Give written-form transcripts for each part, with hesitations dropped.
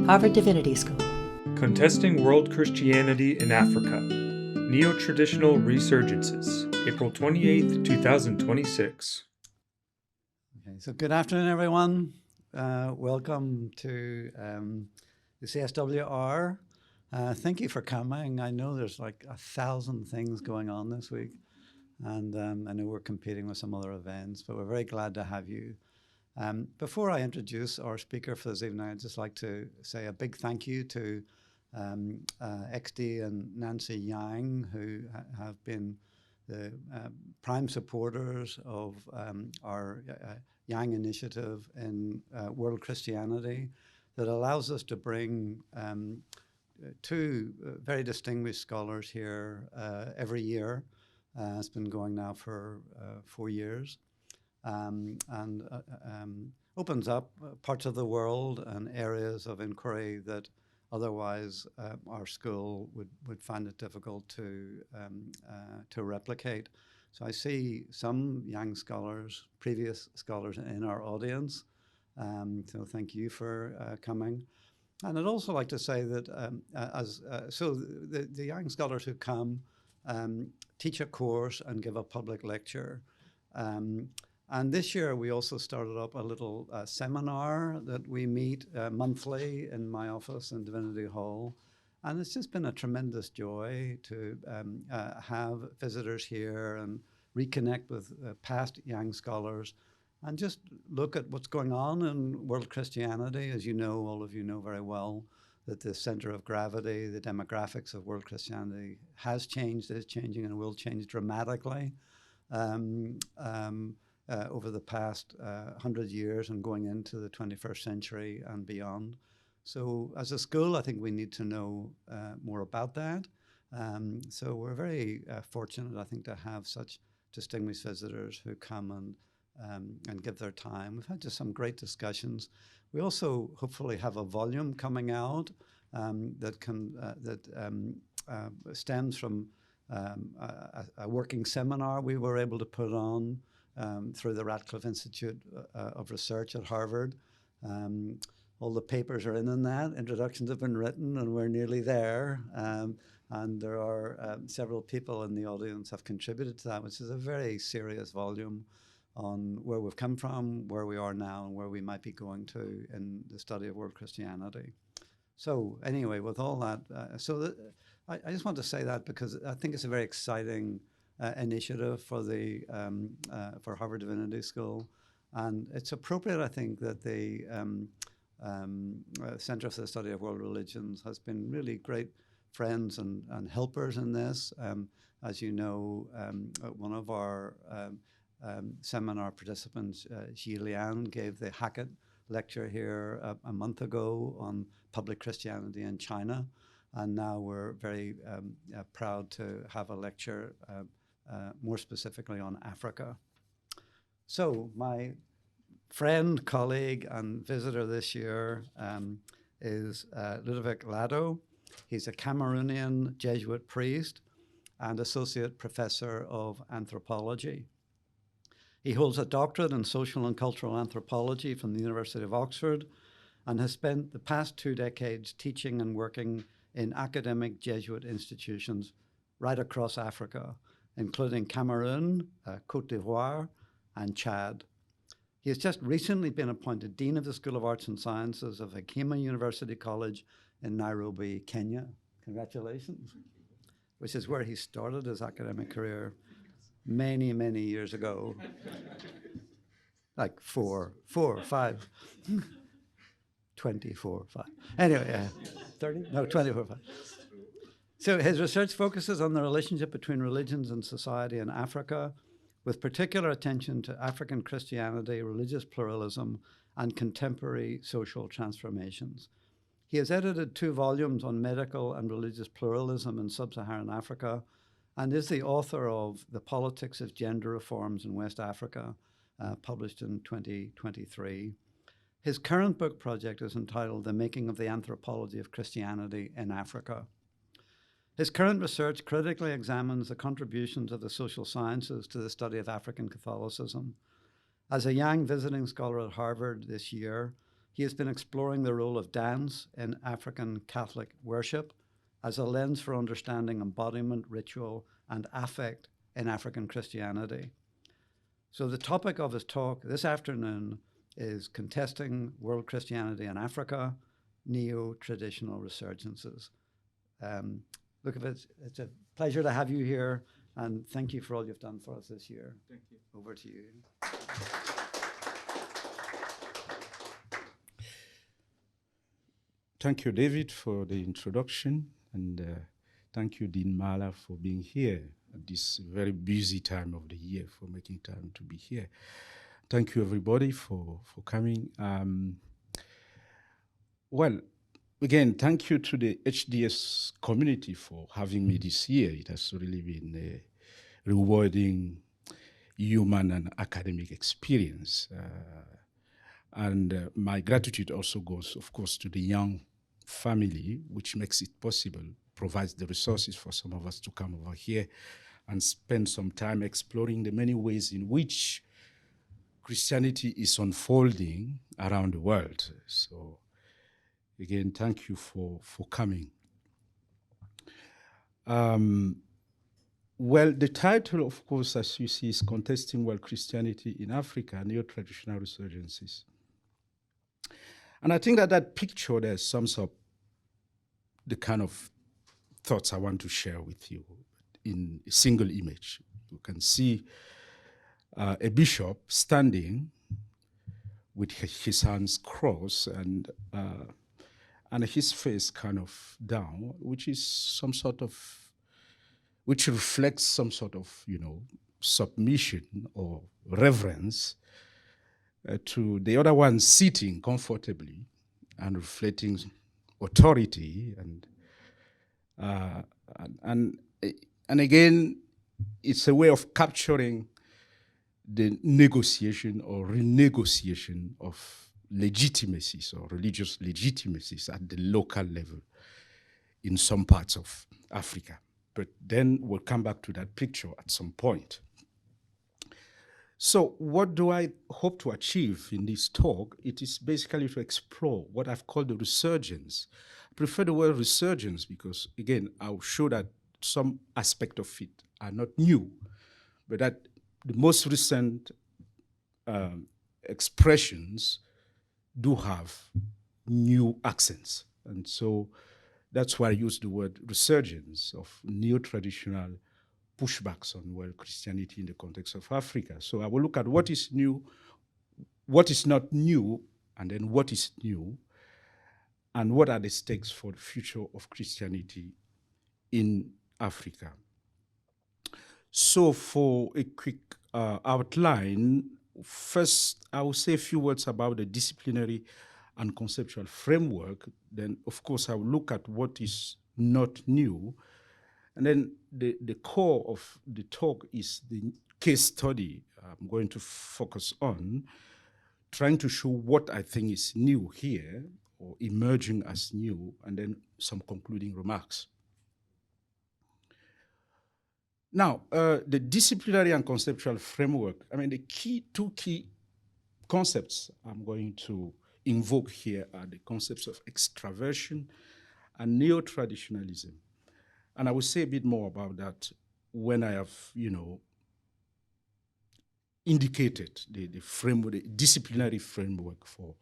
Harvard Divinity School. Contesting World Christianity in Africa. Neotraditional Resurgences, April 28th, 2026. Okay, so good afternoon, everyone. Welcome to the CSWR. Thank you for coming. I know there's like 1,000 things going on this week, and I know we're competing with some other events, but we're very glad to have you. Before I introduce our speaker for this evening, I'd just like to say a big thank you to XD and Nancy Yang, who have been the prime supporters of our Yang initiative in world Christianity that allows us to bring two very distinguished scholars here every year. It's been going now for 4 years. And opens up parts of the world and areas of inquiry that otherwise our school would find it difficult to replicate. So I see some young scholars, previous scholars in our audience. So thank you for coming. And I'd also like to say that the young scholars who come teach a course and give a public lecture. And this year, we also started up a little seminar that we meet monthly in my office in Divinity Hall. And it's just been a tremendous joy to have visitors here and reconnect with past young scholars and just look at what's going on in world Christianity. As you know, all of you know very well, that the center of gravity, the demographics of world Christianity has changed, is changing, and will change dramatically. Over the past 100 years and going into the 21st century and beyond. So as a school, I think we need to know more about that. So we're very fortunate, I think, to have such distinguished visitors who come and give their time. We've had just some great discussions. We also hopefully have a volume coming out that stems from a working seminar we were able to put on through the Radcliffe Institute of Research at Harvard. All the papers are in that. Introductions have been written, and we're nearly there. And there are several people in the audience have contributed to that, which is a very serious volume on where we've come from, where we are now, and where we might be going to in the study of world Christianity. So anyway, with all that, I just want to say that because I think it's a very exciting initiative for the for Harvard Divinity School, and it's appropriate, I think, that the Center for the Study of World Religions has been really great friends and helpers in this. As you know, one of our seminar participants, Gillian, gave the Hackett lecture here a month ago on public Christianity in China, and now we're very proud to have a lecture more specifically on Africa. So my friend, colleague, and visitor this year is Ludovic Lado. He's a Cameroonian Jesuit priest and associate professor of anthropology. He holds a doctorate in social and cultural anthropology from the University of Oxford and has spent the past 2 decades teaching and working in academic Jesuit institutions right across Africa, including Cameroon, Côte d'Ivoire, and Chad. He has just recently been appointed Dean of the School of Arts and Sciences of Hekima University College in Nairobi, Kenya. Congratulations. Which is where he started his academic career many, many years ago. Like 4 or 5. 24, 5. Anyway, 30? No, 24, 5. So his research focuses on the relationship between religions and society in Africa, with particular attention to African Christianity, religious pluralism, and contemporary social transformations. He has edited 2 volumes on medical and religious pluralism in sub-Saharan Africa, and is the author of The Politics of Gender Reforms in West Africa, published in 2023. His current book project is entitled The Making of the Anthropology of Christianity in Africa. His current research critically examines the contributions of the social sciences to the study of African Catholicism. As a young visiting scholar at Harvard this year, He has been exploring the role of dance in African Catholic worship as a lens for understanding embodiment, ritual, and affect in African Christianity. So the topic of his talk this afternoon is Contesting World Christianity in Africa, Neo-Traditional Resurgences. Look, it's a pleasure to have you here, and thank you for all you've done for us this year. Thank you. Over to you. Thank you, David, for the introduction, and thank you, Dean Mala, for being here at this very busy time of the year, for making time to be here. Thank you, everybody, for coming. Well, again, thank you to the HDS community for having me this year. It has really been a rewarding human and academic experience. And my gratitude also goes, of course, to the young family, which makes it possible, provides the resources for some of us to come over here and spend some time exploring the many ways in which Christianity is unfolding around the world. So again, thank you for coming. Well, the title, of course, as you see, is Contesting World Christianity in Africa, Neotraditional Resurgences. And I think that that picture there sums up the kind of thoughts I want to share with you in a single image. You can see a bishop standing with his hands crossed and his face kind of down, which is some sort of, which reflects some sort of, submission or reverence to the other one sitting comfortably and reflecting authority and again, it's a way of capturing the negotiation or renegotiation of legitimacies or religious legitimacies at the local level in some parts of Africa. But then we'll come back to that picture at some point. So what do I hope to achieve in this talk? It is basically to explore what I've called the resurgence. I prefer the word resurgence because, again, I'll show that some aspect of it are not new, but that the most recent expressions do have new accents. And so that's why I use the word resurgence of neo-traditional pushbacks on world Christianity in the context of Africa. So I will look at what is new, what is not new, and then what is new, and what are the stakes for the future of Christianity in Africa. So for a quick outline, first I will say a few words about the disciplinary and conceptual framework. Then, of course, I will look at what is not new. And then the core of the talk is the case study I'm going to focus on, trying to show what I think is new here or emerging as new, and then some concluding remarks. Now, the disciplinary and conceptual framework, I mean, the two key concepts I'm going to invoke here are the concepts of extraversion and neo-traditionalism. And I will say a bit more about that when I have, indicated the framework, the disciplinary framework for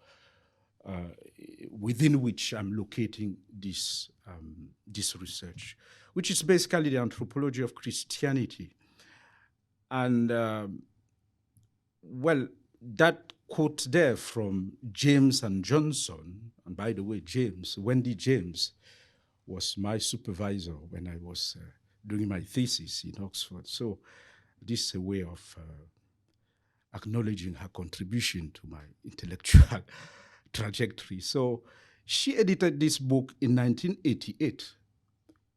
within which I'm locating this research, which is basically the anthropology of Christianity. And well, that quote there from James and Johnson, and by the way, Wendy James, was my supervisor when I was doing my thesis in Oxford. So this is a way of acknowledging her contribution to my intellectual trajectory. So she edited this book in 1988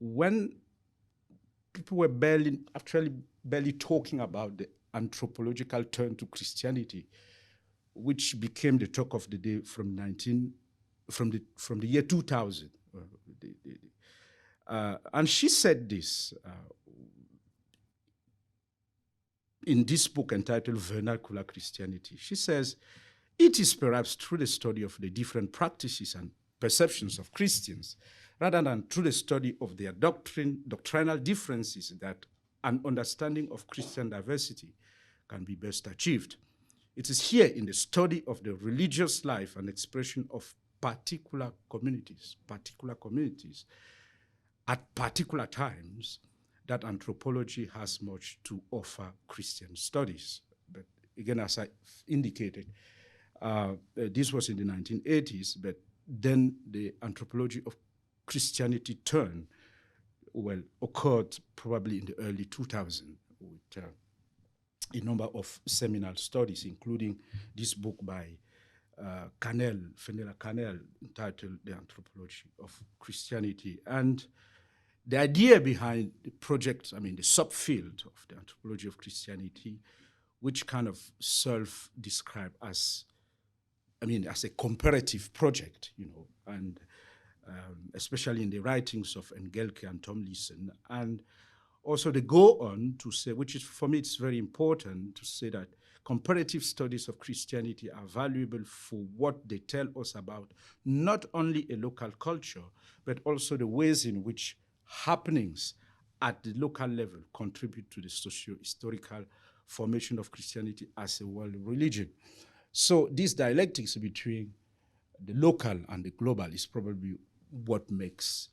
when people were barely talking about the anthropological turn to Christianity, which became the talk of the day from the year 2000. And she said this in this book entitled Vernacular Christianity. She says, It is perhaps through the study of the different practices and perceptions of Christians, rather than through the study of their doctrinal differences, that an understanding of Christian diversity can be best achieved. It is here in the study of the religious life and expression of particular communities at particular times, that anthropology has much to offer Christian studies. But again, as I indicated, this was in the 1980s, but then the anthropology of Christianity turn, well, occurred probably in the early 2000s with a number of seminal studies, including this book by Fenella Canel, entitled The Anthropology of Christianity. And the idea behind the project, I mean, the subfield of the anthropology of Christianity, which kind of self-describe as, I mean, as a comparative project, you know, and especially in the writings of Engelke and Tomlinson. And also they go on to say, which is, for me, it's very important to say that comparative studies of Christianity are valuable for what they tell us about not only a local culture, but also the ways in which happenings at the local level contribute to the socio-historical formation of Christianity as a world religion. So this dialectics between the local and the global is probably what makes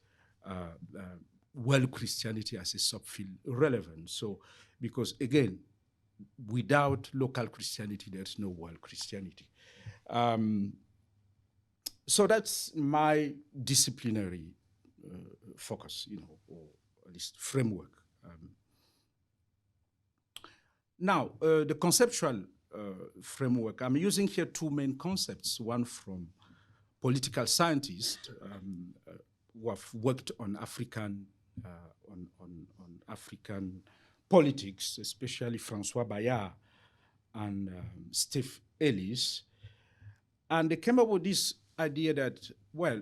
world Christianity as a subfield relevant. So, because again, without local Christianity, there's no world Christianity. So that's my disciplinary focus, you know, or at least framework. Now, the conceptual framework, I'm using here two main concepts, one from political scientists who have worked on African African politics, especially Francois Bayard and Steve Ellis. And they came up with this idea that, well,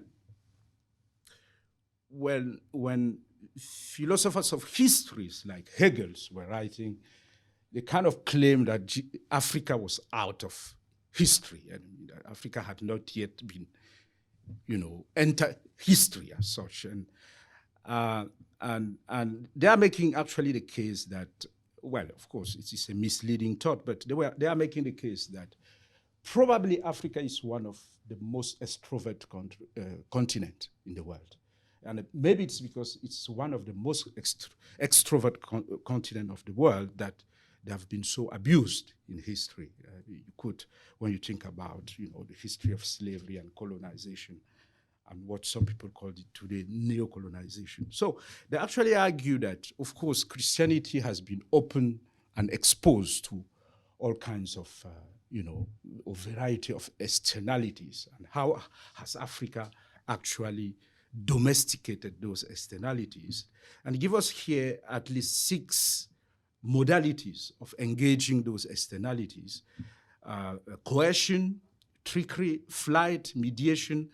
when philosophers of histories like Hegel's were writing, they kind of claimed that Africa was out of history, and that Africa had not yet been, you know, entered history as such. And they are making actually the case that, well, of course, it is a misleading thought, but they are making the case that probably Africa is one of the most extrovert continent in the world. And maybe it's because it's one of the most extrovert continent of the world that they have been so abused in history. You could, when you think about, you know, the history of slavery and colonization, and what some people call it today neo-colonization. So they actually argue that, of course, Christianity has been open and exposed to all kinds of, you know, a variety of externalities. And how has Africa actually domesticated those externalities? And give us here at least 6 modalities of engaging those externalities: coercion, trickery, flight, mediation,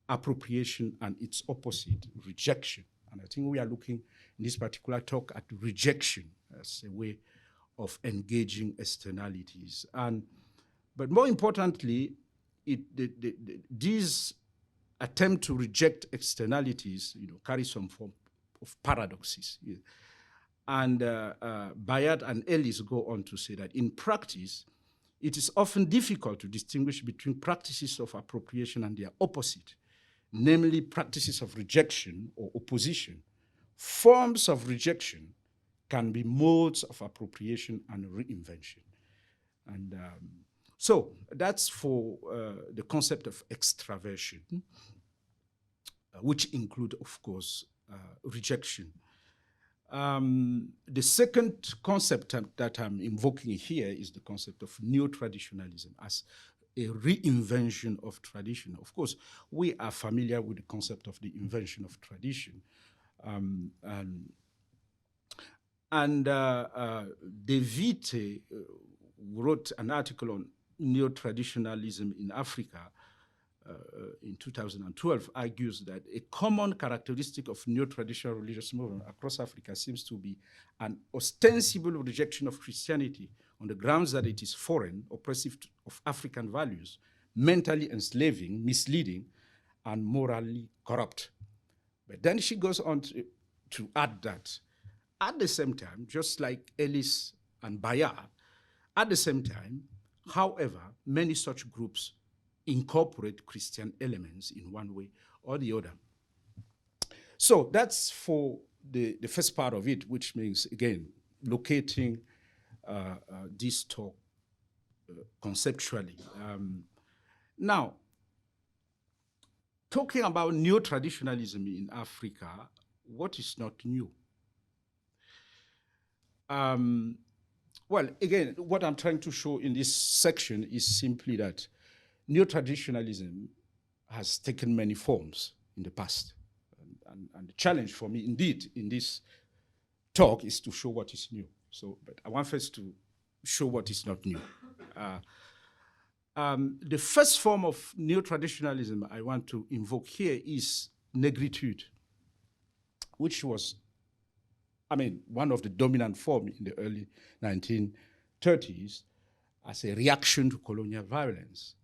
appropriation, and its opposite, rejection. And I think we are looking in this particular talk at rejection as a way of engaging externalities. But more importantly, these attempt to reject externalities, you know, carry some form of paradoxes. Yeah. And Bayard and Ellis go on to say that in practice, it is often difficult to distinguish between practices of appropriation and their opposite, namely practices of rejection or opposition. Forms of rejection can be modes of appropriation and reinvention. And so that's for the concept of extraversion, which include, of course, rejection. The second concept that I'm invoking here is the concept of neo-traditionalism as a reinvention of tradition. Of course, we are familiar with the concept of the invention of tradition. De Vite wrote an article on neo-traditionalism in Africa in 2012, argues that a common characteristic of neo-traditional religious movement across Africa seems to be an ostensible rejection of Christianity, on the grounds that it is foreign, oppressive of African values, mentally enslaving, misleading, and morally corrupt. But then she goes on to add that at the same time, just like Ellis and Bayard, at the same time, however, many such groups incorporate Christian elements in one way or the other. So that's for the first part of it, which means, again, locating this talk conceptually. Now, talking about neo-traditionalism in Africa, what is not new? Well, again, what I'm trying to show in this section is simply that neo-traditionalism has taken many forms in the past. And the challenge for me, indeed, in this talk is to show what is new. So, but I want first to show what is not new. The first form of neo-traditionalism I want to invoke here is negritude, which was, one of the dominant forms in the early 1930s as a reaction to colonial violence.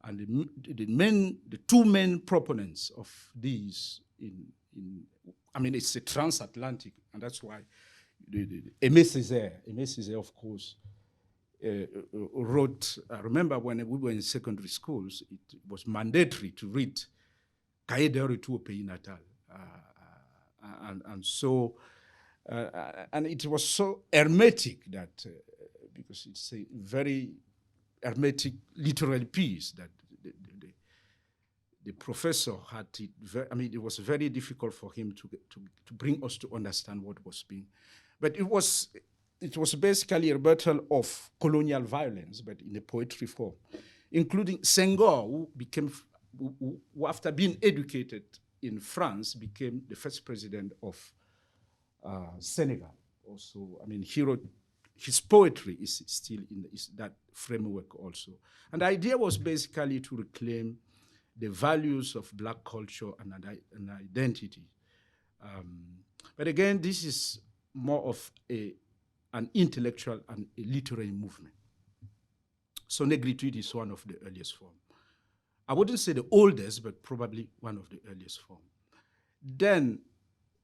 And the two main proponents of these it's a transatlantic, and that's why Aimé Césaire, of course, wrote, I remember when we were in secondary schools, it was mandatory to read Cahiers de retour au pays natal. And it was so hermetic that, because it's a very hermetic literary piece, that the professor had it it was very difficult for him to bring us to understand what was being. But it was basically a rebuttal of colonial violence, but in a poetry form, including Senghor, who after being educated in France, became the first president of Senegal. Also, he wrote, his poetry is still in that framework also. And the idea was basically to reclaim the values of Black culture and identity. But again, this is more of an intellectual and a literary movement. So negritude is one of the earliest forms. I wouldn't say the oldest, but probably one of the earliest forms. Then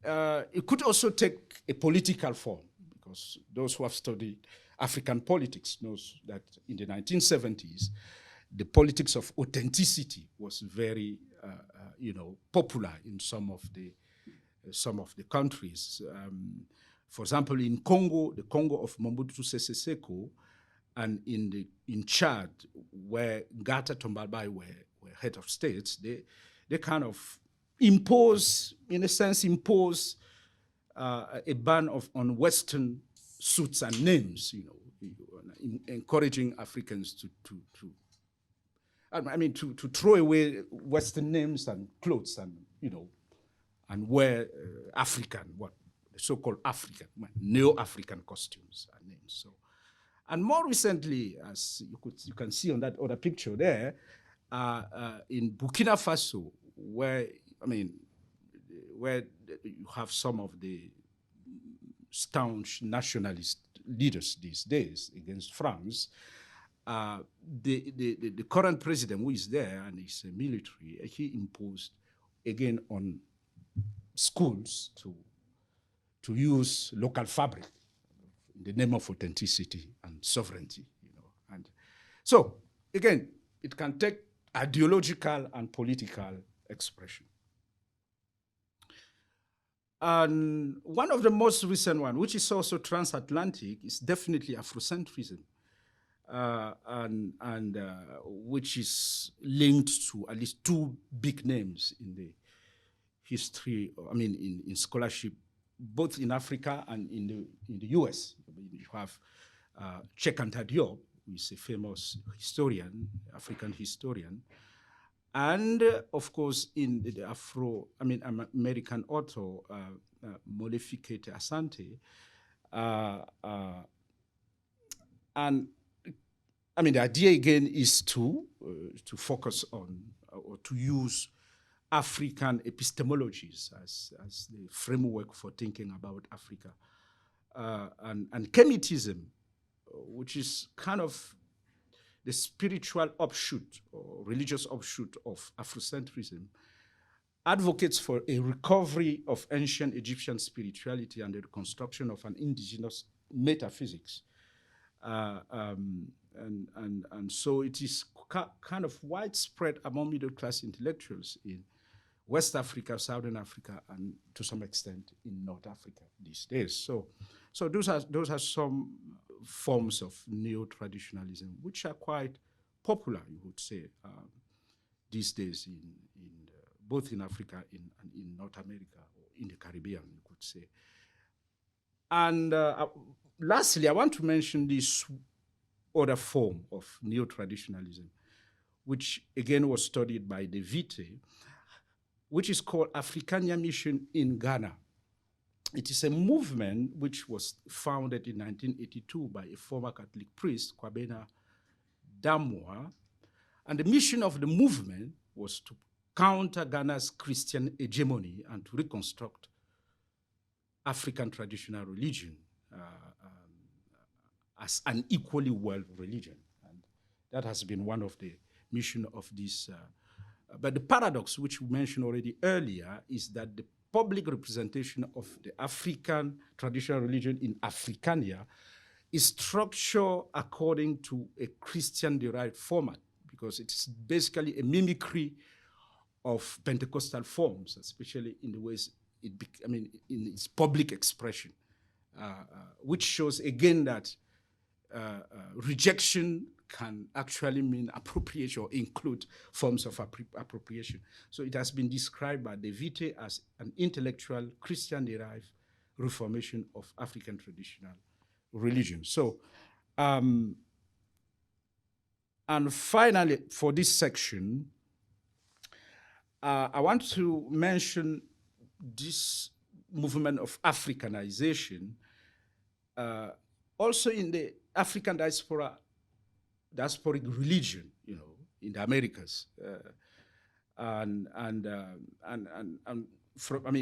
it could also take a political form, because those who have studied African politics knows that in the 1970s, the politics of authenticity was very, popular in some of the countries. For example, in Congo, the Congo of Mobutu Sese Seko, and in Chad, where Ngata Tombalbaye were head of states, they kind of impose a ban on Western suits and names, encouraging Africans to throw away Western names and clothes and wear African, the so-called African, neo-African costumes and names. So, and more recently, as you can see on that other picture there, in Burkina Faso, where you have some of the staunch nationalist leaders these days against France, the current president who is there, and is a military, he imposed again on schools to use local fabric in the name of authenticity and sovereignty. And so again, it can take ideological and political expression. And one of the most recent one, which is also transatlantic, is definitely Afrocentrism, which is linked to at least two big names in the history, in scholarship, both in Africa and in the US. You have Cheikh Diop, who is a famous historian, African historian, and of course in the American author Molefi Asante, and the idea again is to focus on or to use African epistemologies as the framework for thinking about Africa, and Kemetism which is kind of the spiritual offshoot or religious offshoot of Afrocentrism, advocates for a recovery of ancient Egyptian spirituality and the reconstruction of an indigenous metaphysics. And so it is kind of widespread among middle-class intellectuals in West Africa, Southern Africa, and to some extent in North Africa these days. So those are some forms of neo-traditionalism, which are quite popular, you would say, these days in both in Africa and in North America, or in the Caribbean, you could say. And lastly, I want to mention this other form of neo-traditionalism, which again was studied by De Vite, which is called Africania Mission in Ghana. It is a movement which was founded in 1982 by a former Catholic priest, Kwabena Damwa. And the mission of the movement was to counter Ghana's Christian hegemony and to reconstruct African traditional religion as an equally world religion. And that has been one of the mission of this. But the paradox, which we mentioned already earlier, is that the public representation of the African traditional religion in Africania is structured according to a Christian-derived format, because it's basically a mimicry of Pentecostal forms, especially in the ways in its public expression, which shows again that rejection can actually mean appropriation or include forms of appropriation. So it has been described by De Vite as an intellectual Christian-derived reformation of African traditional religion. So, and finally, for this section, I want to mention this movement of Africanization also in the African diasporic religion, in the Americas.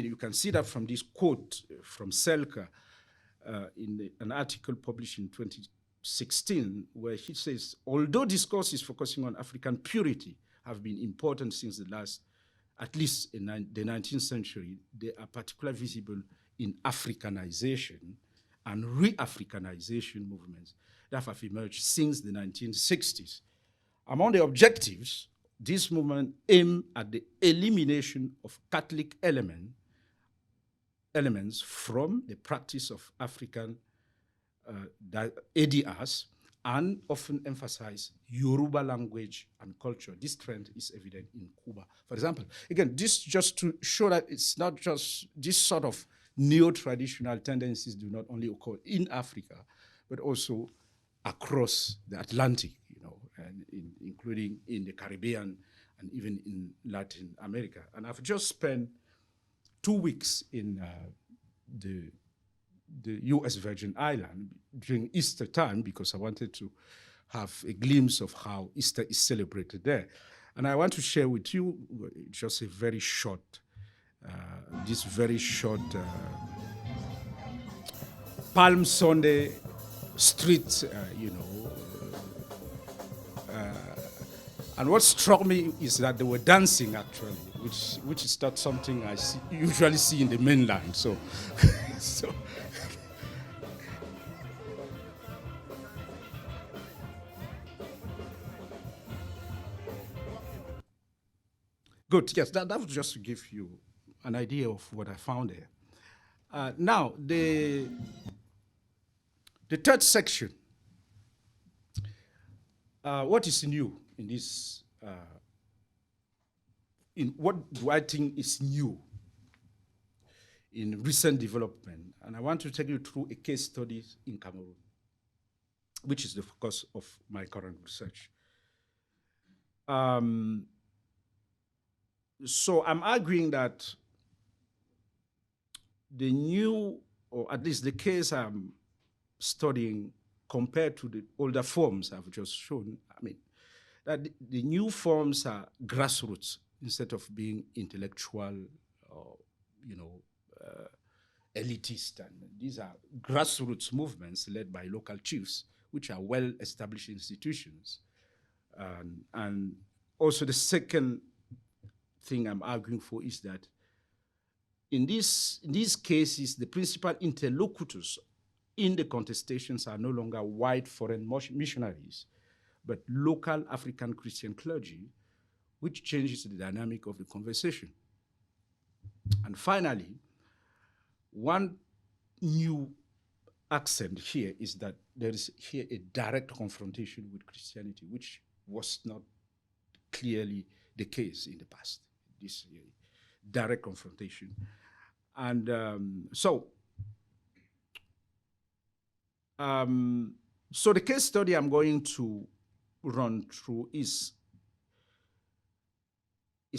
You can see that from this quote from Selka in an article published in 2016, where he says, although discourses focusing on African purity have been important since at least in the 19th century, they are particularly visible in Africanization and re-Africanization movements that have emerged since the 1960s. Among the objectives, this movement aimed at the elimination of Catholic elements from the practice of African ADRs, and often emphasize Yoruba language and culture. This trend is evident in Cuba, for example. Again, this just to show that it's not just this sort of neo-traditional tendencies do not only occur in Africa, but also across the Atlantic, and including in the Caribbean and even in Latin America. And I've just spent 2 weeks in the U.S. Virgin Islands during Easter time, because I wanted to have a glimpse of how Easter is celebrated there. And I want to share with you just a very short, Palm Sunday street, and what struck me is that they were dancing actually, which is not something I usually see in the mainland. So, good. Yes, that was just to give you an idea of what I found there. Now, the third section. What is new in this? In what do I think is new in recent development? And I want to take you through a case study in Cameroon, which is the focus of my current research. So I'm arguing that the new, or at least the case I'm studying compared to the older forms I've just shown, that the new forms are grassroots instead of being intellectual or, elitist. And these are grassroots movements led by local chiefs which are well-established institutions. And also the second thing I'm arguing for is that in these cases, the principal interlocutors in the contestations are no longer white foreign missionaries, but local African Christian clergy, which changes the dynamic of the conversation. And finally, one new accent here is that there is here a direct confrontation with Christianity, which was not clearly the case in the past, this direct confrontation. And so the case study I'm going to run through is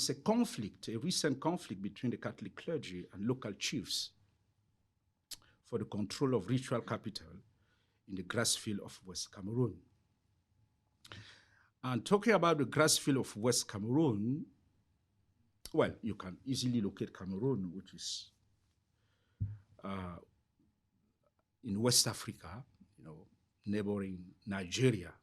a conflict, a recent conflict between the Catholic clergy and local chiefs for the control of ritual capital in the grass field of West Cameroon. And talking about the grass field of West Cameroon, well, you can easily locate Cameroon, which is in West Africa, neighboring Nigeria.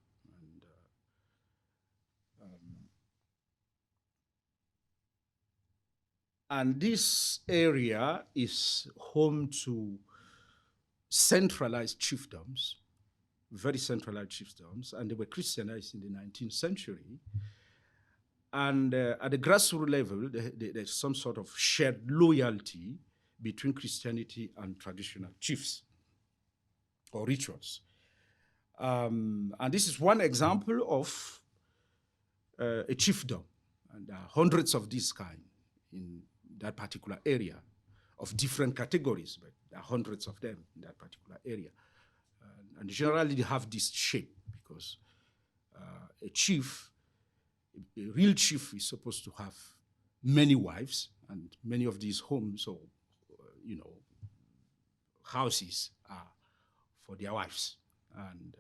And this area is home to centralized chiefdoms, very centralized chiefdoms, and they were Christianized in the 19th century. And at the grassroots level, there's some sort of shared loyalty between Christianity and traditional chiefs or rituals. And this is one example of a chiefdom, and there are hundreds of this kind in that particular area of different categories, but there are hundreds of them in that particular area. And generally they have this shape because a chief, a real chief is supposed to have many wives, and many of these homes or, houses are for their wives. And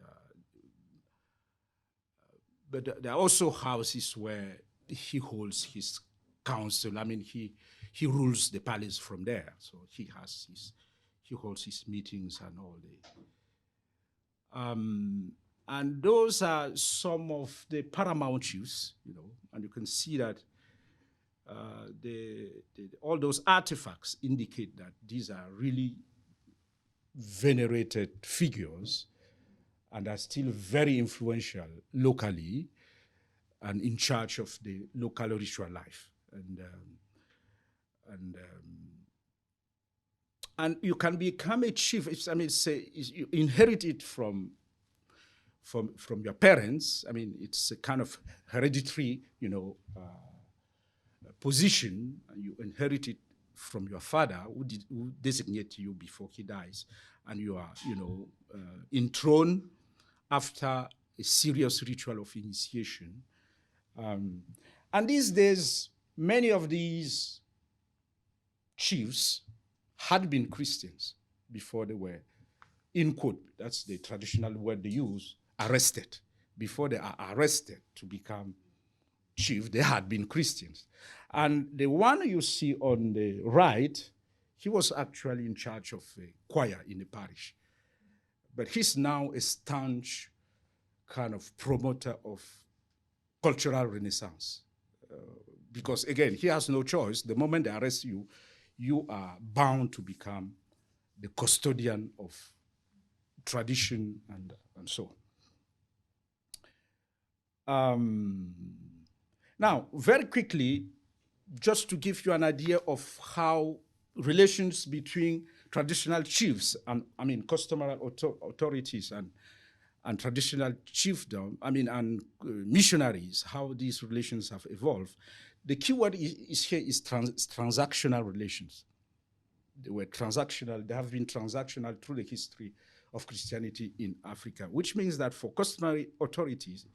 but there are also houses where he holds his council. I mean, he rules the palace from there. So he holds his meetings and all the. And those are some of the paramount chiefs, and you can see that all those artifacts indicate that these are really venerated figures and are still very influential locally and in charge of the local ritual life. And you can become a chief. You inherit it from your parents. I mean, it's a kind of hereditary, position. You inherit it from your father, who designated you before he dies, and you are, enthroned after a serious ritual of initiation. And these days, many of these chiefs had been Christians before they were, in Côte, that's the traditional word they use, arrested. Before they are arrested to become chief, they had been Christians. And the one you see on the right, he was actually in charge of a choir in the parish. But he's now a staunch kind of promoter of cultural renaissance. Because again, he has no choice. The moment they arrest you, you are bound to become the custodian of tradition and so on. Now, very quickly, just to give you an idea of how relations between traditional chiefs and, customary authorities and traditional chiefdom, and missionaries, how these relations have evolved. The key word here is transactional relations. They were transactional. They have been transactional through the history of Christianity in Africa, which means that for customary authorities,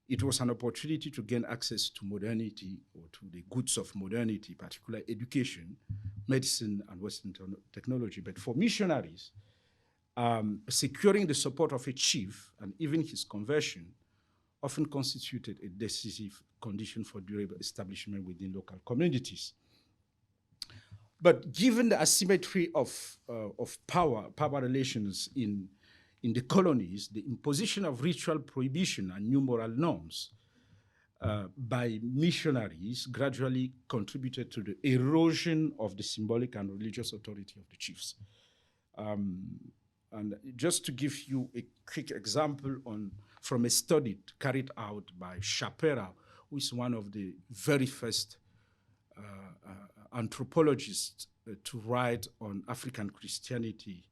it was an opportunity to gain access to modernity or to the goods of modernity, particularly education, medicine, and Western technology. But for missionaries, securing the support of a chief and even his conversion often constituted a decisive condition for durable establishment within local communities. But given the asymmetry of power relations in in the colonies, the imposition of ritual prohibition and new moral norms by missionaries gradually contributed to the erosion of the symbolic and religious authority of the chiefs. And just to give you a quick example from a study carried out by Chapera, who is one of the very first anthropologists to write on African Christianity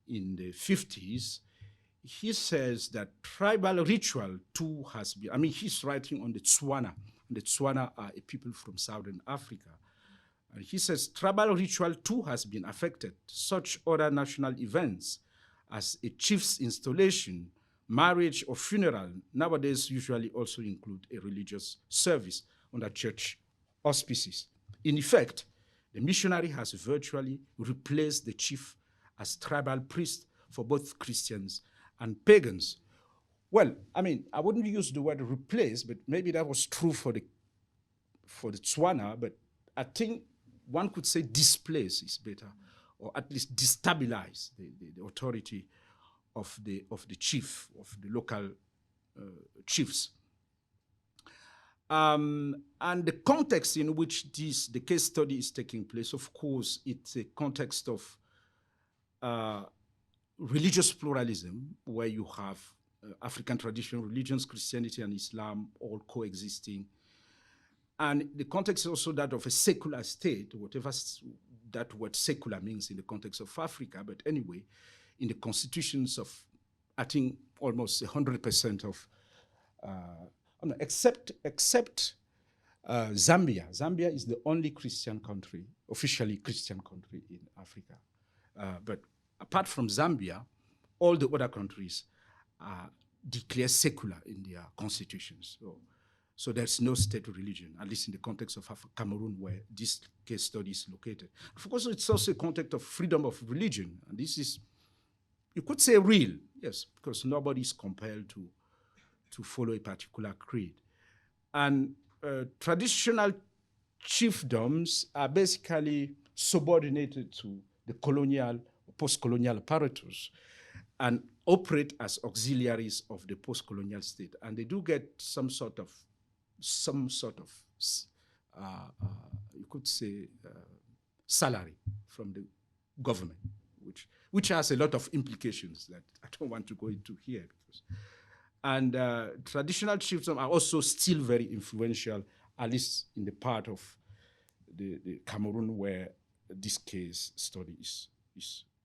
in the 50s, he says that tribal ritual too has been, I mean, he's writing on the Tswana, and the Tswana are a people from Southern Africa. And he says tribal ritual too has been affected. Such other national events as a chief's installation, marriage, or funeral nowadays usually also include a religious service under church auspices. In effect, the missionary has virtually replaced the chief as tribal priest for both Christians and pagans. Well, I mean, I wouldn't use the word replace, but maybe that was true for the Tswana, but I think one could say displace is better, or at least destabilize the authority of the chief, of the local chiefs. And the context in which the case study is taking place, of course, it's a context of religious pluralism, where you have African traditional religions, Christianity and Islam, all coexisting. And the context is also that of a secular state, whatever that word secular means in the context of Africa. But anyway, in the constitutions of, I think, almost 100% of, except Zambia. Zambia is the only Christian country, officially Christian country in Africa. But apart from Zambia, all the other countries declare secular in their constitutions. So there's no state religion, at least in the context of Cameroon, where this case study is located. Of course, it's also a context of freedom of religion. And this is, you could say real, yes, because nobody is compelled to follow a particular creed. And traditional chiefdoms are basically subordinated to the colonial, post-colonial apparatus and operate as auxiliaries of the post-colonial state. And they do get some sort of you could say, salary from the government, which has a lot of implications that I don't want to go into here. And traditional chiefdoms are also still very influential, at least in the part of the Cameroon where this case study is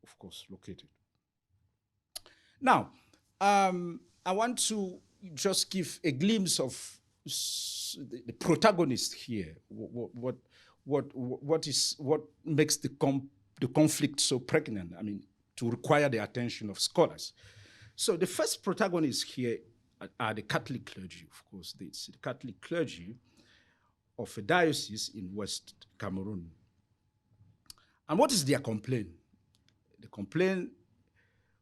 of course located. Now, I want to just give a glimpse of the protagonist here. What makes the conflict so pregnant? I mean, to require the attention of scholars. So the first protagonists here are the Catholic clergy, of course. It's the Catholic clergy of a diocese in West Cameroon. And what is their complaint? The complaint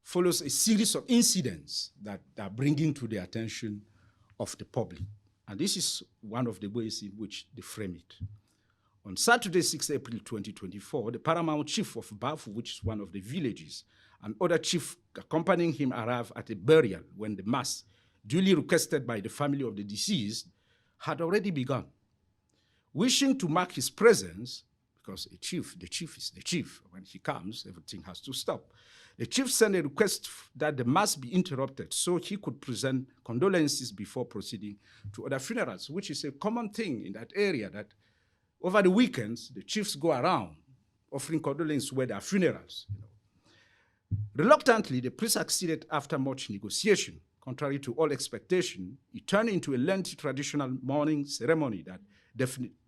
follows a series of incidents that are bringing to the attention of the public. And this is one of the ways in which they frame it. On Saturday, 6 April 2024, the paramount chief of Bafu, which is one of the villages, and other chief accompanying him arrived at a burial when the mass, duly requested by the family of the deceased, had already begun. Wishing to mark his presence, because the chief is the chief. When he comes, everything has to stop. The chief sent a request that the mass be interrupted so he could present condolences before proceeding to other funerals, which is a common thing in that area, that over the weekends, the chiefs go around offering condolences where there are funerals. Reluctantly, the priest acceded after much negotiation. Contrary to all expectation, it turned into a lengthy traditional mourning ceremony that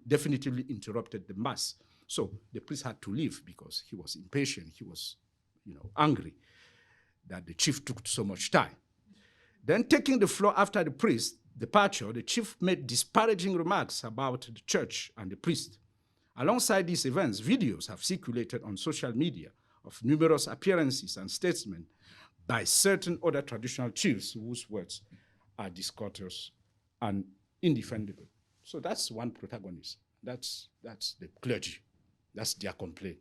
definitively interrupted the mass. So the priest had to leave because he was impatient. He was, angry that the chief took so much time. Then, taking the floor after the priest's departure, the chief made disparaging remarks about the church and the priest. Alongside these events, videos have circulated on social media of numerous appearances and statements by certain other traditional chiefs whose words are discourteous and indefensible. So that's one protagonist. That's the clergy. That's their complaint,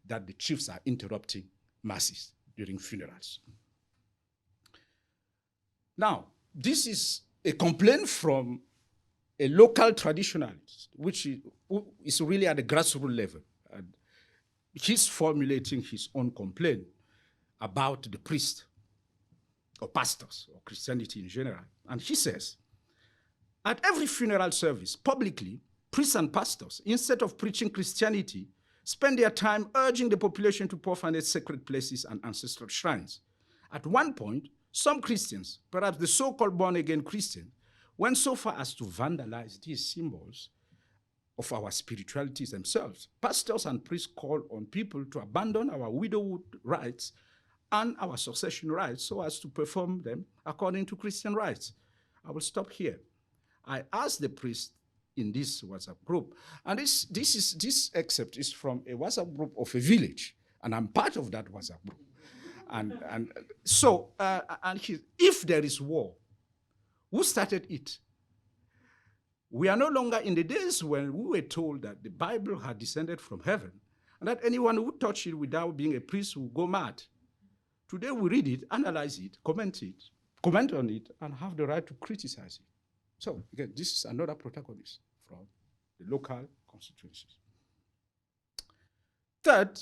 that the chiefs are interrupting masses during funerals. Now, this is a complaint from a local traditionalist, which is really at the grassroots level. And he's formulating his own complaint about the priest or pastors or Christianity in general. And he says, at every funeral service, publicly, priests and pastors, instead of preaching Christianity, spend their time urging the population to profanate sacred places and ancestral shrines. At one point, some Christians, perhaps the so-called born-again Christian, went so far as to vandalize these symbols of our spiritualities themselves. Pastors and priests call on people to abandon our widowhood rights and our succession rights so as to perform them according to Christian rites. I will stop here. I asked the priest in this WhatsApp group, and this excerpt is from a WhatsApp group of a village, and I'm part of that WhatsApp group. If there is war, who started it? We are no longer in the days when we were told that the Bible had descended from heaven and that anyone who touched it without being a priest would go mad. Today we read it, analyze it, comment on it, and have the right to criticize it. So again, this is another protagonist from the local constituencies. Third,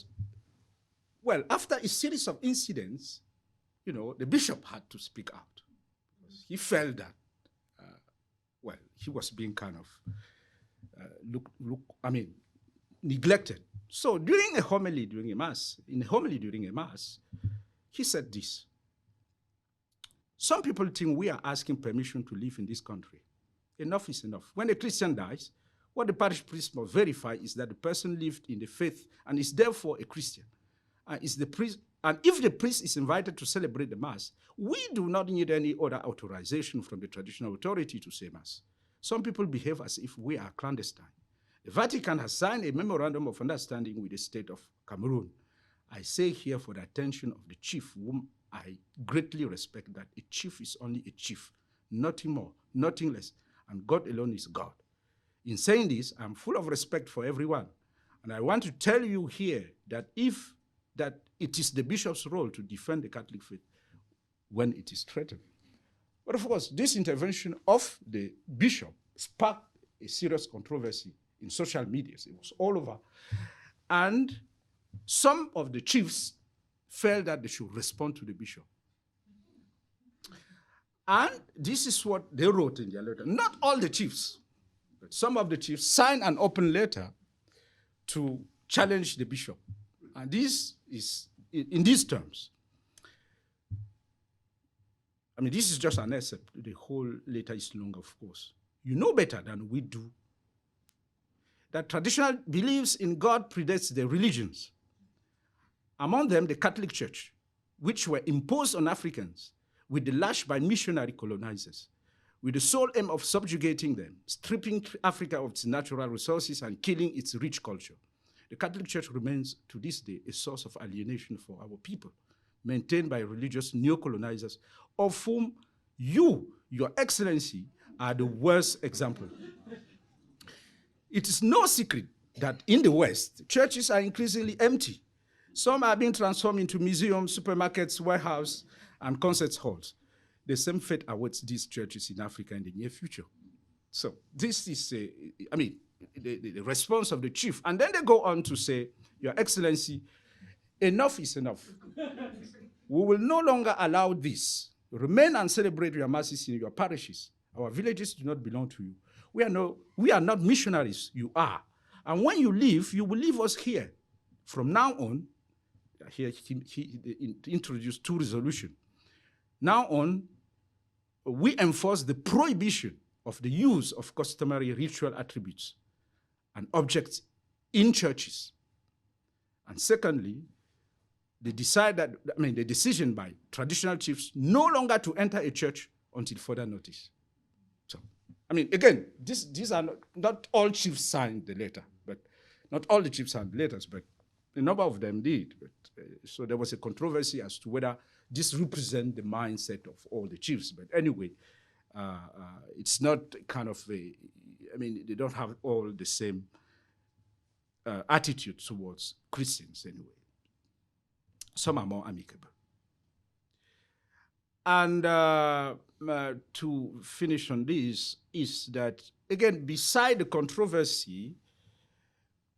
well, after a series of incidents, the bishop had to speak out. He felt that, he was being kind of, neglected. So during a homily during a mass, he said this: some people think we are asking permission to live in this country. Enough is enough. When a Christian dies, what the parish priest must verify is that the person lived in the faith and is therefore a Christian. And if the priest is invited to celebrate the Mass, we do not need any other authorization from the traditional authority to say Mass. Some people behave as if we are clandestine. The Vatican has signed a memorandum of understanding with the state of Cameroon. I say here for the attention of the chief, whom I greatly respect, that a chief is only a chief, nothing more, nothing less, and God alone is God. In saying this, I'm full of respect for everyone, and I want to tell you here that it is the bishop's role to defend the Catholic faith when it is threatened. But of course, this intervention of the bishop sparked a serious controversy in social media. It was all over. And some of the chiefs felt that they should respond to the bishop. And this is what they wrote in their letter. Not all the chiefs, but some of the chiefs signed an open letter to challenge the bishop. And this is in these terms. This is just an excerpt. The whole letter is long, of course. You know better than we do that traditional beliefs in God predates the religions. Among them, the Catholic Church, which were imposed on Africans with the lash by missionary colonizers, with the sole aim of subjugating them, stripping Africa of its natural resources and killing its rich culture. The Catholic Church remains to this day a source of alienation for our people, maintained by religious neo-colonizers, of whom you, Your Excellency, are the worst example. It is no secret that in the West, churches are increasingly empty. Some are being transformed into museums, supermarkets, warehouses, and concert halls. The same fate awaits these churches in Africa in the near future. So this is, the response of the chief. And then they go on to say, Your Excellency, enough is enough. We will no longer allow this. Remain and celebrate your masses in your parishes. Our villages do not belong to you. We are not missionaries, you are. And when you leave, you will leave us here. From now on, here he introduced two resolutions. Now on, we enforce the prohibition of the use of customary ritual attributes and objects in churches. And secondly, the decision by traditional chiefs no longer to enter a church until further notice. So, again, these are not all chiefs signed the letter, but not all the chiefs signed the letters, but a number of them did. But, so there was a controversy as to whether this represents the mindset of all the chiefs. But anyway, it's not kind of they don't have all the same attitude towards Christians anyway. Some are more amicable. And to finish on this is that, again, beside the controversy,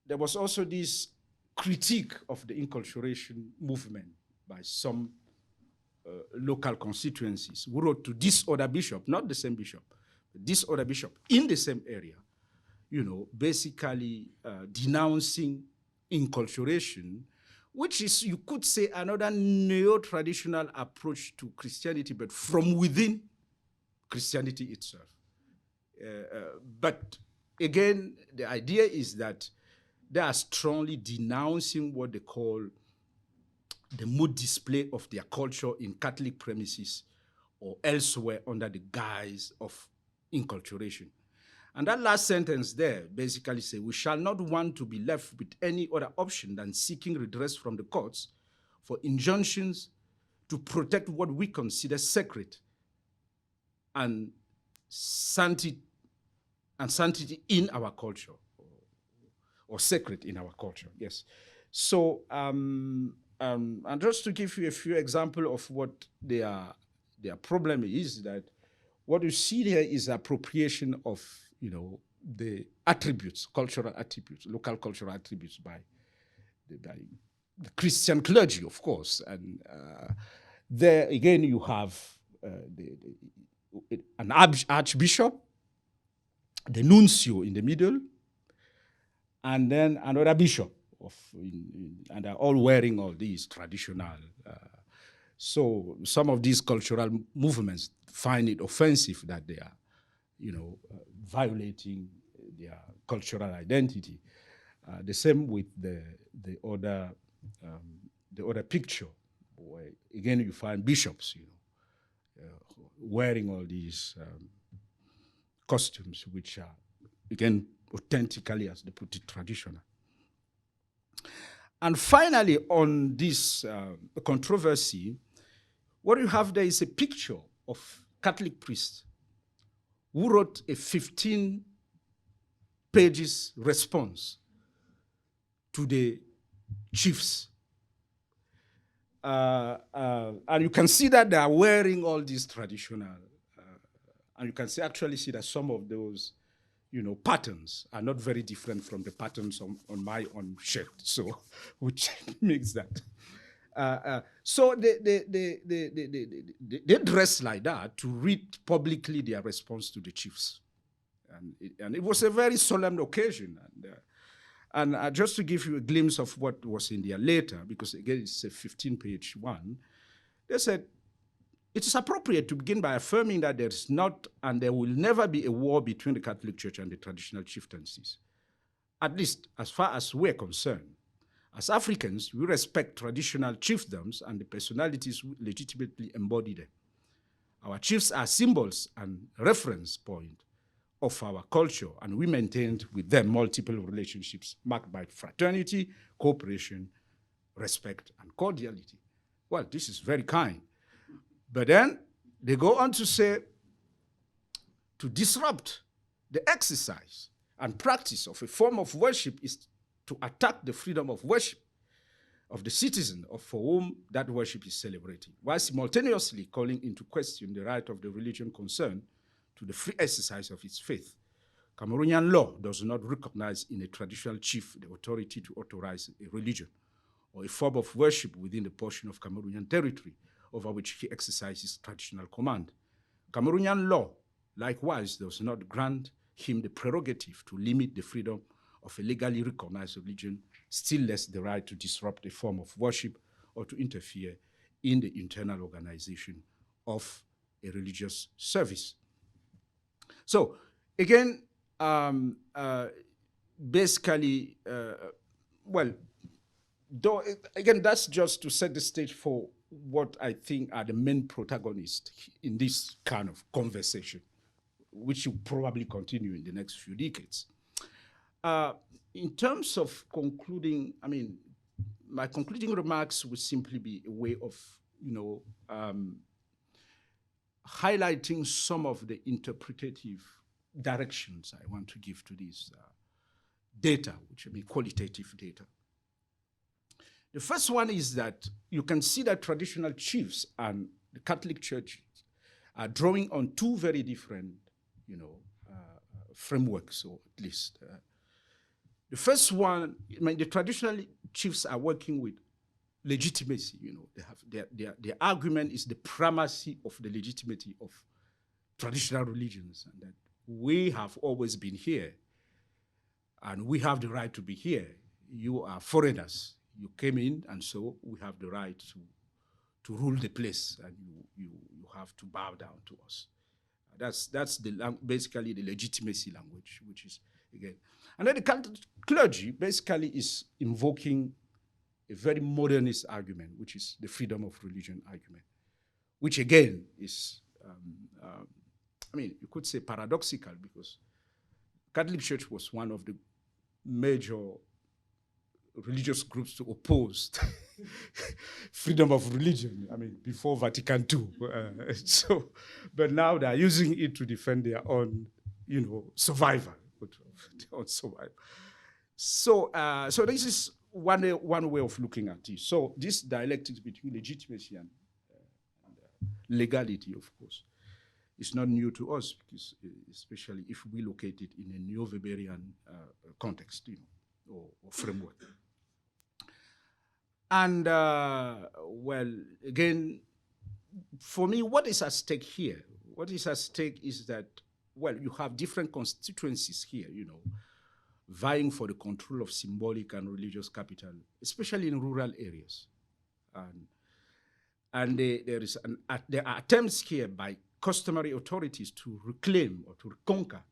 there was also this critique of the inculturation movement by some local constituencies who wrote to this other bishop, not the same bishop, but this other bishop in the same area, basically denouncing inculturation, which is, you could say, another neo-traditional approach to Christianity, but from within Christianity itself. But again, the idea is that they are strongly denouncing what they call the mood display of their culture in Catholic premises or elsewhere under the guise of inculturation. And that last sentence there basically says, we shall not want to be left with any other option than seeking redress from the courts for injunctions to protect what we consider sacred and sanctity in our culture, or sacred in our culture, yes. So, and just to give you a few examples of what their problem is, that what you see there is appropriation of, the attributes, cultural attributes, local cultural attributes by the Christian clergy, of course. And there again, you have an archbishop, the nuncio in the middle, and then another bishop, and they're all wearing all these traditional. So some of these cultural movements find it offensive that they are, violating their cultural identity. The same with the other picture, where again you find bishops, wearing all these costumes, which are again authentically, as they put it, traditional. And finally, on this controversy, what you have there is a picture of Catholic priests who wrote a 15 pages response to the chiefs. And you can see that they are wearing all these traditional, and you can actually see that some of those, patterns are not very different from the patterns on my own shirt, so which makes that. So they dress like that to read publicly their response to the chiefs. And it was a very solemn occasion. And just to give you a glimpse of what was in there later, because again, it's a 15-page one, they said, it is appropriate to begin by affirming that there is not and there will never be a war between the Catholic Church and the traditional chieftaincies, at least as far as we're concerned. As Africans, we respect traditional chiefdoms and the personalities who legitimately embody them. Our chiefs are symbols and reference point of our culture, and we maintained with them multiple relationships marked by fraternity, cooperation, respect, and cordiality. Well, this is very kind. But then they go on to say, to disrupt the exercise and practice of a form of worship is to attack the freedom of worship of the citizen for whom that worship is celebrating, while simultaneously calling into question the right of the religion concerned to the free exercise of its faith. Cameroonian law does not recognize in a traditional chief the authority to authorize a religion or a form of worship within the portion of Cameroonian territory over which he exercises traditional command. Cameroonian law, likewise, does not grant him the prerogative to limit the freedom of a legally recognized religion, still less the right to disrupt a form of worship or to interfere in the internal organization of a religious service. So, again, basically, again, that's just to set the stage for what I think are the main protagonists in this kind of conversation, which will probably continue in the next few decades. In terms of concluding, my concluding remarks would simply be a way of, highlighting some of the interpretative directions I want to give to this data, which will be qualitative data. The first one is that you can see that traditional chiefs and the Catholic Church are drawing on two very different, frameworks, or at least. The first one, the traditional chiefs are working with legitimacy. They have their argument is the primacy of the legitimacy of traditional religions, and that we have always been here, and we have the right to be here. You are foreigners. You came in, and so we have the right to rule the place, and you have to bow down to us. That's basically the legitimacy language, which is, again. And then the Catholic clergy basically is invoking a very modernist argument, which is the freedom of religion argument, which again is, you could say paradoxical, because Catholic Church was one of the major religious groups to oppose freedom of religion, before Vatican II. But now they are using it to defend their own, survival. Their own survival. So this is one way of looking at it. So this dialectics between legitimacy and legality, of course, is not new to us, because especially if we locate it in a neo-Weberian context, or framework. And again, for me, what is at stake here? What is at stake is that, you have different constituencies here, vying for the control of symbolic and religious capital, especially in rural areas. And there are attempts here by customary authorities to reclaim or to reconquer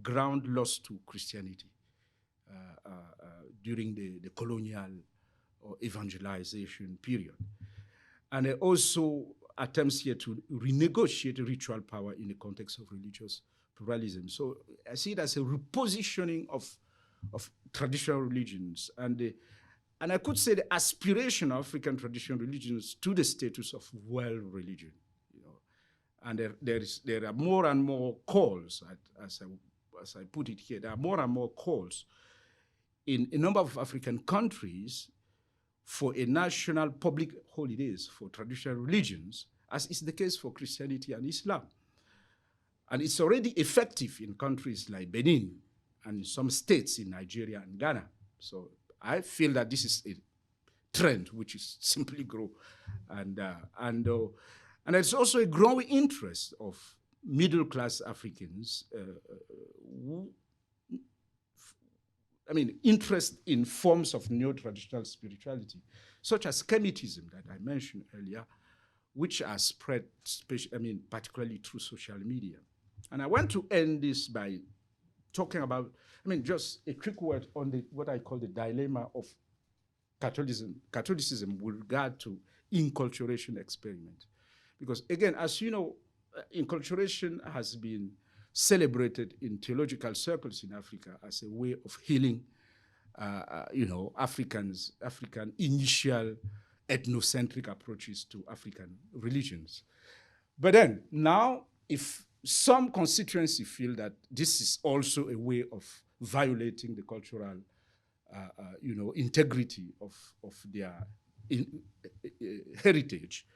ground lost to Christianity during the colonial or evangelization period. And there are also attempts here to renegotiate ritual power in the context of religious pluralism. So I see it as a repositioning of traditional religions, and I could say the aspiration of African traditional religions to the status of world religion. And there are more and more calls, as I put it here, there are more and more calls in a number of African countries for a national public holidays for traditional religions, as is the case for Christianity and Islam. And it's already effective in countries like Benin and in some states in Nigeria and Ghana. So I feel that this is a trend which is simply grow. And there's also a growing interest of middle-class Africans interest in forms of neo-traditional spirituality, such as Kemetism that I mentioned earlier, which are spread, particularly through social media. And I want to end this by talking about, just a quick word on what I call the dilemma of Catholicism with regard to inculturation experiment. Because again, as you know, inculturation has been celebrated in theological circles in Africa as a way of healing, African initial ethnocentric approaches to African religions. But then now, if some constituency feel that this is also a way of violating the cultural, integrity of their heritage,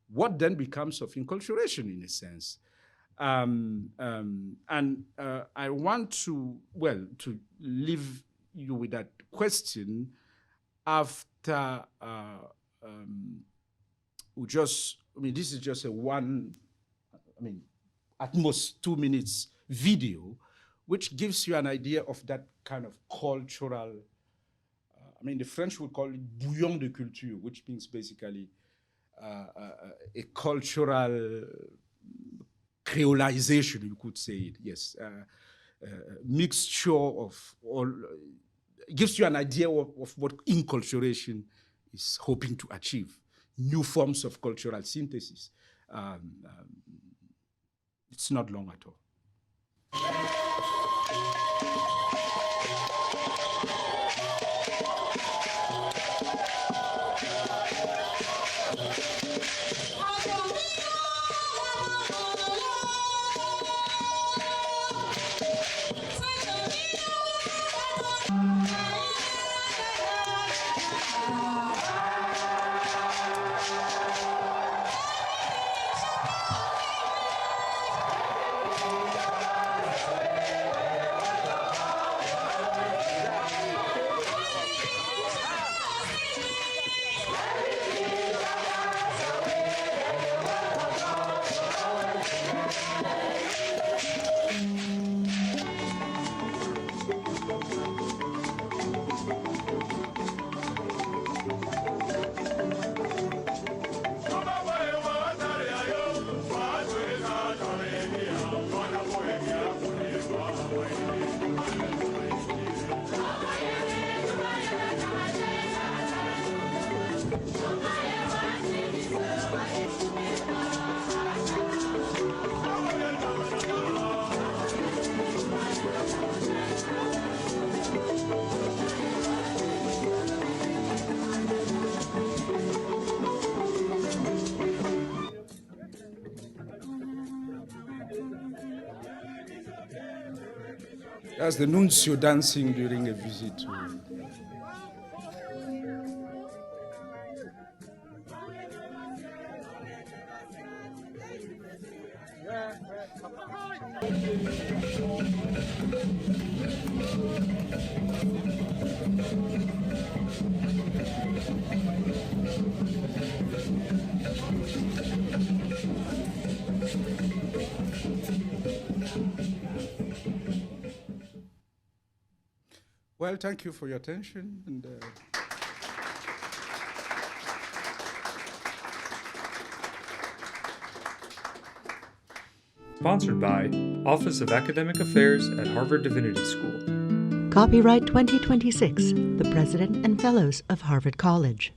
what then becomes of inculturation in a sense? And I want to leave you with that question after this is just at most 2 minutes video, which gives you an idea of that kind of cultural, the French would call it bouillon de culture, which means basically a cultural creolization, you could say it, yes. Mixture of all, gives you an idea of what inculturation is hoping to achieve, new forms of cultural synthesis. It's not long at all. As the nuncio dancing during a visit to. Well, thank you for your attention. And, Sponsored by Office of Academic Affairs at Harvard Divinity School. Copyright 2026, the President and Fellows of Harvard College.